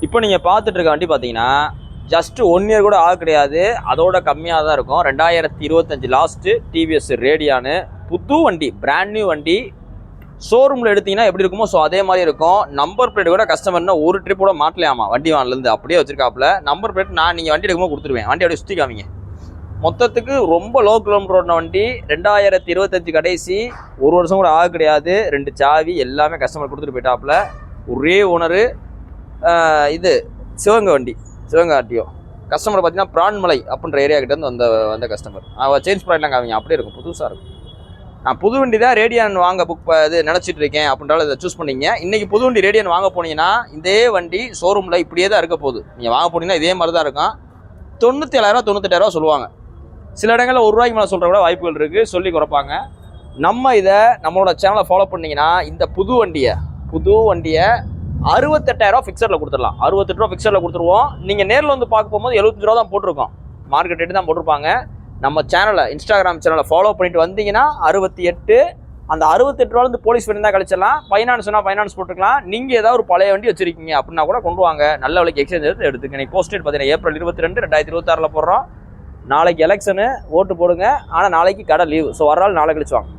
இப்போ நீங்கள் பார்த்துட்டு இருக்க வண்டி பார்த்தீங்கன்னா ஜஸ்ட் 1 இயர் கூட ஆக கிடையாது, அதோட கம்மியாக தான் இருக்கும். 2025 லாஸ்ட்டு டிவிஎஸ் ரேடியானு புது வண்டி, பிராண்ட் நியூ வண்டி. ஷோரூமில் எடுத்தீங்கன்னா எப்படி இருக்குமோ ஸோ அதே மாதிரி இருக்கும். நம்பர் பிளேட் கூட கஸ்டமர்னா ஒரு ட்ரிப் கூட மாட்டலையாமா, வண்டி வாங்கலேருந்து அப்படியே வச்சிருக்காப்புல. நம்பர் பிளேட் நீங்கள் வண்டி எடுக்கும்போது கொடுத்துருவேன், வண்டி அப்படியே சுற்றி காமிங்க. மொத்தத்துக்கு ரொம்ப லோ கிலோமீட்டர் ஓடின வண்டி. 2025 கடைசி, 1 வருஷம் கூட ஆக கிடையாது. 2 சாவி எல்லாமே கஸ்டமர் கொடுத்துட்டு போயிட்டாப்புல. ஒரே ஓனரு. இது சிவகங்கை வண்டி, சிவகங்கை ஆர்டிஓ. கஸ்டமர் பார்த்தீங்கன்னா பிரான்மலை அப்படின்ற ஏரியா கிட்டேருந்து வந்த கஸ்டமர். சேஞ்ச் பண்ணிடலாம் காமிங்க, அப்படியே இருக்கும், புதுசாக இருக்கும். நான் புது வண்டி தான் ரேடியன் வாங்க இது நினச்சிட்டு இருக்கேன் அப்படின்றாலும் இதை சூஸ் பண்ணிங்க. இன்றைக்கி புது வண்டி ரேடியன் வாங்க போனீங்கன்னா இதே வண்டி ஷோரூமில் இப்படியே தான் இருக்க போகுது. நீங்கள் வாங்க போனீங்கன்னா இதே மாதிரி தான் இருக்கும். 97,000 98,000 சொல்லுவாங்க. சில இடங்களில் ₹1 மேலே சொல்கிற கூட வாய்ப்புகள் இருக்குது, சொல்லி குறைப்பாங்க. நம்ம இதை நம்மளோட சேனலை ஃபாலோ பண்ணிங்கன்னா இந்த புது வண்டியை 68,000 ஃபிக்ஸரில் கொடுத்துடலாம். 68 ஃபிக்ஸரில் கொடுத்துருவோம். நீங்கள் நேரில் வந்து பார்க்க போகும்போது 75 தான் போட்டிருக்கோம், மார்க்கெட் ரேட்டு தான் போட்டிருப்பாங்க. நம்ம சேனலை, இன்ஸ்டாகிராம் சேனலை ஃபாலோ பண்ணிட்டு வந்தீங்கன்னா 68, அந்த 68 போலீஸ் வண்டி தான் கழிச்சிடலாம். ஃபைனான்ஸ்னா ஃபைனான்ஸ் போட்டுக்கலாம். நீங்கள் ஏதாவது ஒரு பழைய வண்டி வச்சிருக்கீங்க அப்படின்னா கூட கொண்டு வாங்க, நல்ல விலைக்கு எக்ஸ்சேஞ்ச் எடுத்துக்க. நீங்கள் போஸ்டேட் பார்த்தீங்கன்னா ஏப்ரல் 22, 2026 போடுறோம். நாளைக்கு எலெக்ஷனு, ஓட்டு போடுங்க. ஆனால் நாளைக்கு கடை லீவு, ஸோ வர நாள் நாளை கழிச்சு வாங்க.